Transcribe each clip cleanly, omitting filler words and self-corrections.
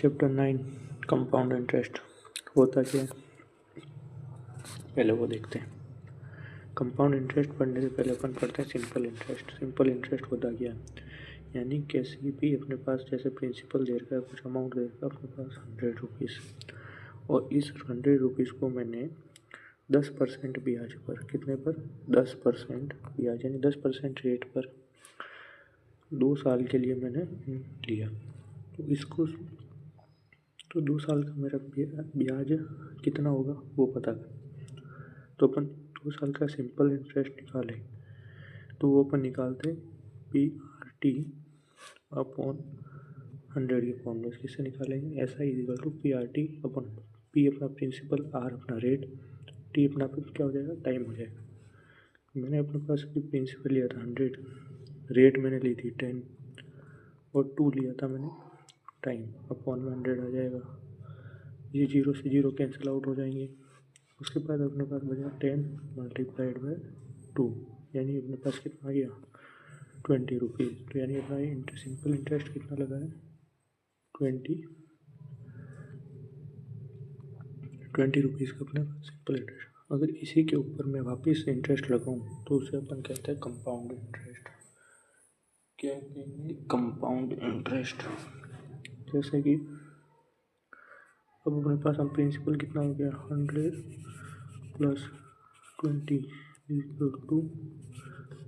Chapter 9 compound interest होता क्या है, पहले वो देखते हैं। कंपाउंड इंटरेस्ट पढ़ने से पहले अपन पढ़ते हैं सिंपल इंटरेस्ट। सिंपल इंटरेस्ट होता क्या है, यानी किसी भी अपने पास जैसे प्रिंसिपल दे रखा है, कुछ अमाउंट दे रखा है अपने पास 100 रुपीज़, और इस 100 रुपीज़ को मैंने 10% ब्याज पर, कितने पर 10% ब्याज यानी 10% रेट पर 2 साल के लिए मैंने लिया। तो इसको तो 2 साल का मेरा ब्याज कितना होगा वो पता कर। तो अपन 2 साल का सिंपल इंटरेस्ट निकालें तो वो अपन निकालते PRT अपॉन 100 के फॉर्मूले से। किससे निकालेंगे, SI equal to PRT upon P अपना प्रिंसिपल, R अपना रेट, T अपना क्या हो जाएगा, टाइम हो जाएगा। मैंने अपने पास प्रिंसिपल लिया था 100, रेट मैंने ली थी 10 और 2 लिया था मैंने टाइम, अपॉन में 100 आ जाएगा। ये 0 से 0 कैंसिल आउट हो जाएंगे। उसके बाद अपने पास बचा 10 मल्टीप्लाइड बाय 2, यानी अपने पास कितना आ गया 20 रुपीज़। तो यानी अपना सिंपल इंटरेस्ट कितना लगा है 20 रुपीज़ का अपना सिंपल इंटरेस्ट। अगर इसी के ऊपर मैं वापस इंटरेस्ट लगाऊं तो उसे अपन कहते हैं कंपाउंड इंटरेस्ट। क्या कहेंगे, कंपाउंड इंटरेस्ट। जैसे कि अब अपने पास हम प्रिंसिपल कितना हो गया 100 प्लस 20 इक्वल टू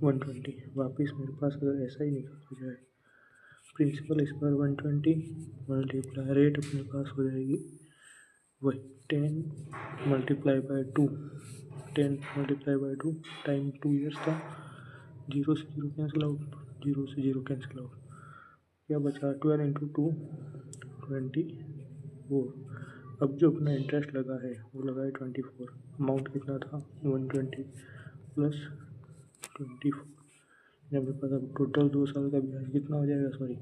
120। वापस मेरे पास अगर ऐसा ही निकल जाए प्रिंसिपल स्क्वायर 120 मल्टीप्लाई रेट अपने पास हो जाएगी वही 10 multiply by 2, 10 multiply by 2 time 2 years था। 0 से 0 कैंसिल आउट, 0 से 0 कैंसिल आउट, क्या बचा 12 इंटू 2 24। अब जो अपना इंटरेस्ट लगा है वो लगा है 24। अमाउंट कितना था 120 प्लस 24, मेरे पास अब टोटल 2 साल का ब्याज कितना हो जाएगा, सॉरी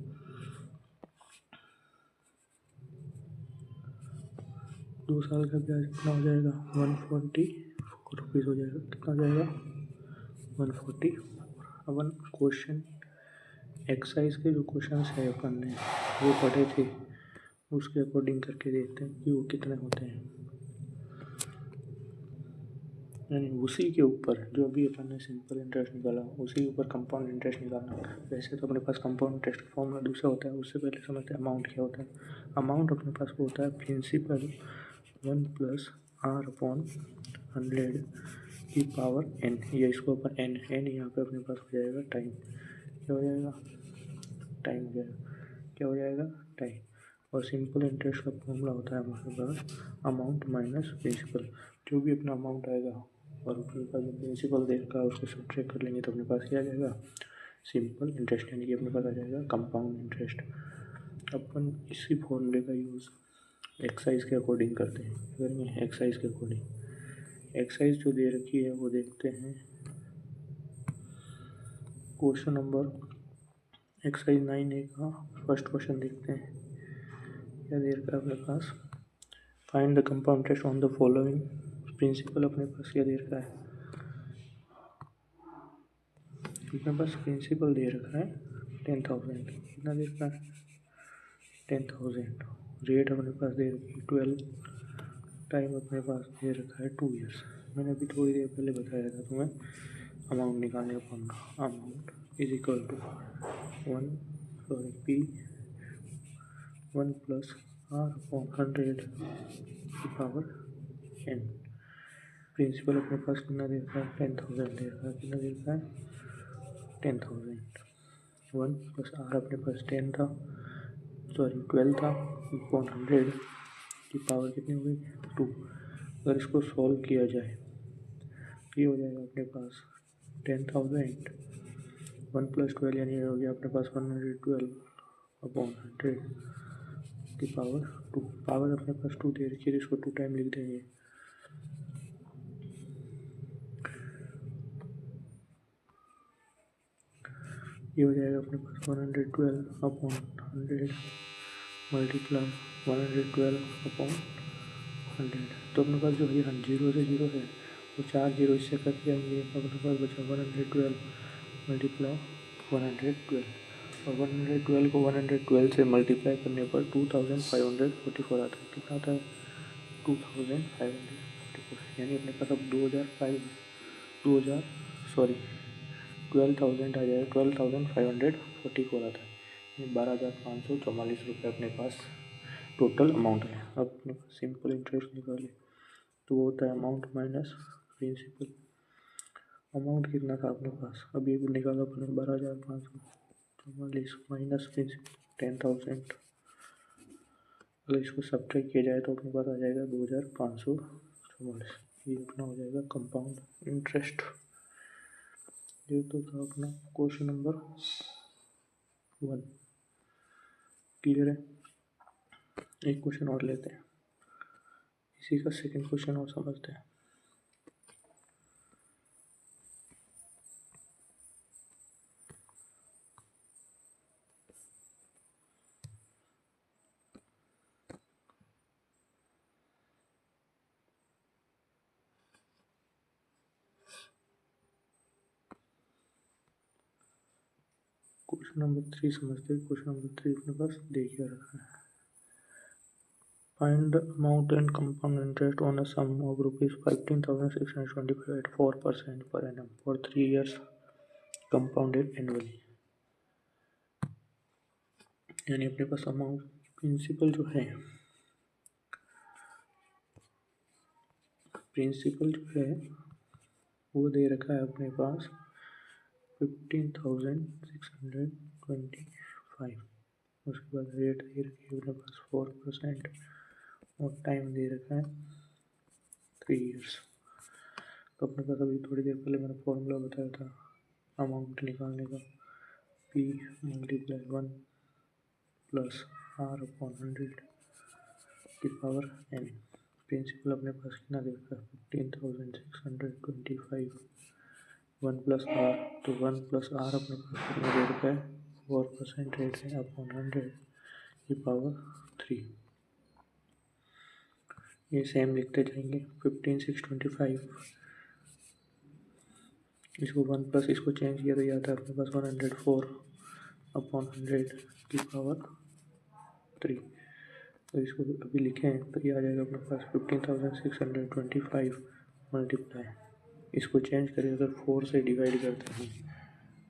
2 साल का ब्याज कितना हो जाएगा 144 रुपीज़ हो जाएगा। कितना हो जाएगा 144। अपन क्वेश्चन एक्सरसाइज के जो क्वेश्चन है अपन ने वो पढ़े थे, उसके अकॉर्डिंग करके देखते हैं कि वो कितने होते हैं। यानी उसी के ऊपर जो अभी अपन ने सिंपल इंटरेस्ट निकाला उसी के ऊपर कंपाउंड इंटरेस्ट निकालना। वैसे तो अपने पास कंपाउंड इंटरेस्ट का फॉर्मूला दूसरा होता है, उससे पहले समझते हैं अमाउंट क्या होता है। अमाउंट अपने पास वो होता है प्रिंसिपल 1 प्लस R अपॉन 100 की पावर n, या इसको अपन n यहाँ पे अपने पास हो जाएगा टाइम। क्या हो जाएगा टाइम हो जाएगा, क्या हो जाएगा टाइम। और सिंपल इंटरेस्ट का फॉर्मूला होता है हमारे पास अमाउंट माइनस प्रिंसिपल। जो भी अपना अमाउंट आएगा और अपने पास जो प्रिंसिपल दे रखा है उसको सब्ट्रैक्ट कर लेंगे तो अपने पास क्या आ जाएगा सिंपल इंटरेस्ट, यानी कि अपने पास आ जाएगा कंपाउंड इंटरेस्ट। अपन इसी फॉर्मूले का यूज़ एक्सरसाइज के अकॉर्डिंग करते हैं। करेंगे एक्सरसाइज के अकॉर्डिंग। एक्सरसाइज जो दे रखी है वो देखते हैं। क्वेश्चन नंबर एक्सरसाइज 9A का फर्स्ट क्वेश्चन देखते हैं। क्या दे रखा है अपने पास, find the compound interest on the following principal. अपने पास क्या दे रखा है, अपने पास प्रिंसिपल दे रखा है 10,000। कितना दे रखा है 10,000। रेट अपने पास दे रखी है 12, टाइम अपने पास दे रखा है 2 ईयर्स। मैंने अभी थोड़ी देर पहले बताया था तुम्हें अमाउंट निकालने का formula. Amount is equal to P1 plus R upon 100 की पावर n। प्रिंसिपल अपने पास कितना दे रखा है 10,000 दे रखा है। कितना दे रखा है 10,000। 1 प्लस R अपने पास 12 था अपॉन 100 की पावर कितनी हो गई 2। अगर इसको सॉल्व किया जाए ये हो जाएगा अपने पास 10,000 1 प्लस 12 यानी हो गया अपने पास 112 अपॉन 100 की पावर 2। पावर अपने पास 2 दे रखी है, इसको 2 टाइम लिख देंगे। ये हो जाएगा अपने पास 112 अपॉन 100 मल्टीप्लाई 112 अपॉन 100। तो अपने पास जो है 0 से 0 है वो 4 0 इससे कट जाएंगे। अपने पास बचा 112 मल्टीप्लाई 112। और 112 को 112 से मल्टीप्लाई करने पर 2544 आता है। कितना आता है? 2544, यानी अपने पास अब 12,000 आ जाएगा, 12,544 आता है। 12,544 रुपये अपने पास टोटल अमाउंट है। अब अपने पास सिंपल इंटरेस्ट निकाले तो वो होता है अमाउंट माइनस प्रिंसिपल। अमाउंट कितना था अपने पास? अभी निकाला अपने 12,544 माइनस प्रिंसिपल 10,000। अगर इसको सब्ट्रैक्ट किया जाए तो अपने पास आ जाएगा 2,544। ये अपना हो जाएगा कंपाउंड इंटरेस्ट। ये तो था अपना क्वेश्चन नंबर 1। क्लियर है? एक क्वेश्चन और लेते हैं, इसी का सेकंड क्वेश्चन और समझते हैं। क्वेश्चन नंबर 3 समझते हैं। क्वेश्चन नंबर 3 अपने पास दे क्या रखा है? Find the amount and compound interest on a sum of rupees 15,625 at 4% per annum for 3 years compounded annually। यानी अपने पास अमाउंट प्रिंसिपल जो है वो दे रखा है अपने पास 15,625। उसके बाद रेट दे रखी है अपने पास 4% और टाइम दे रखा है 3 years। तो अपने पास अभी थोड़ी देर पहले मैंने फॉर्मूला बताया था अमाउंट निकालने का, P × 1 + R/100 की पावर n। प्रिंसिपल अपने पास कितना दे रखा है? 15,625। 1 + R, तो 1 + R अपने पास कितना दे रखा है? 4% रेट है अपॉन 100 की पावर 3। ये सेम लिखते जाएंगे। 15,625 इसको 1 प्लस इसको चेंज किया तो ये आता है अपने पास 104 अपॉन 100 की पावर 3। तो इसको अभी लिखें तो ये आ जाएगा अपने पास 15,625 मल्टीप्लाई, इसको चेंज करें अगर 4 से डिवाइड करते हैं,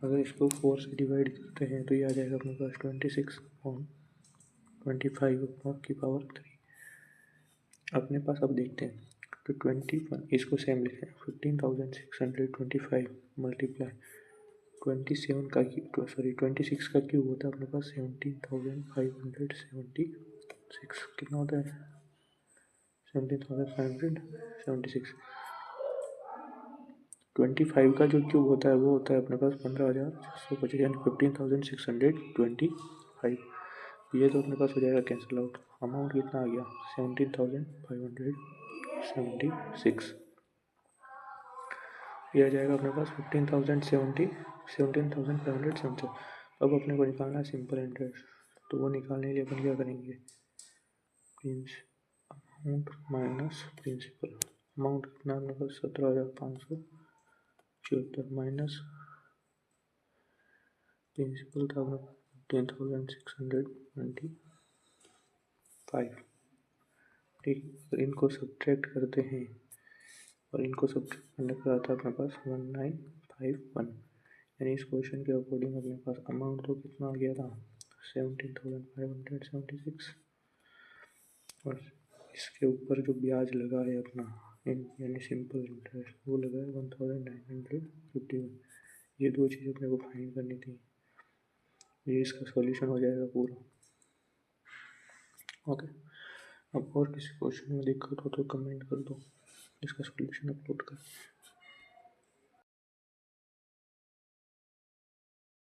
अगर इसको 4 से डिवाइड करते हैं तो ये आ जाएगा अपने पास 26/25 की पावर 3। अपने पास अब देखते हैं तो 21, इसको सेम लिखें 15,625 मल्टीप्लाई 27 का क्यूब, 26 का क्यूब होता है अपने पास 17,576। कितना होता है? 17,576। 25 का जो क्यूब होता है वो होता है अपने पास 15,625, यानी 15,625। ये तो अपने पास हो जाएगा कैंसिल आउट। अमाउंट कितना आ गया? 17,576। ये आ जाएगा अपने पास 17,577। अब अपने को निकालना है सिंपल इंटरेस्ट, तो वो निकालने के लिए अपन क्या करेंगे? Amount minus principal. अमाउंट कितना अपने पास? 17,574 माइनस प्रिंसिपल था अपने पास 15,625। ठीक, अगर इनको सब्ट्रैक्ट करते हैं और इनको सब्ट्रैक्ट करने पर आता है अपने पास 1951। यानी इस क्वेश्चन के अकॉर्डिंग अपने पास अमाउंट तो कितना आ गया था? 17,576 और इसके ऊपर जो ब्याज लगा है अपना यानी सिंपल इंटरेस्ट वो लगा है 1951। ये दो चीज़ अपने को फाइंड करनी थी। ये इसका सॉल्यूशन हो जाएगा पूरा। ओके, अब और किसी क्वेश्चन में दिक्कत हो तो कमेंट कर दो, इसका सॉल्यूशन अपलोड कर।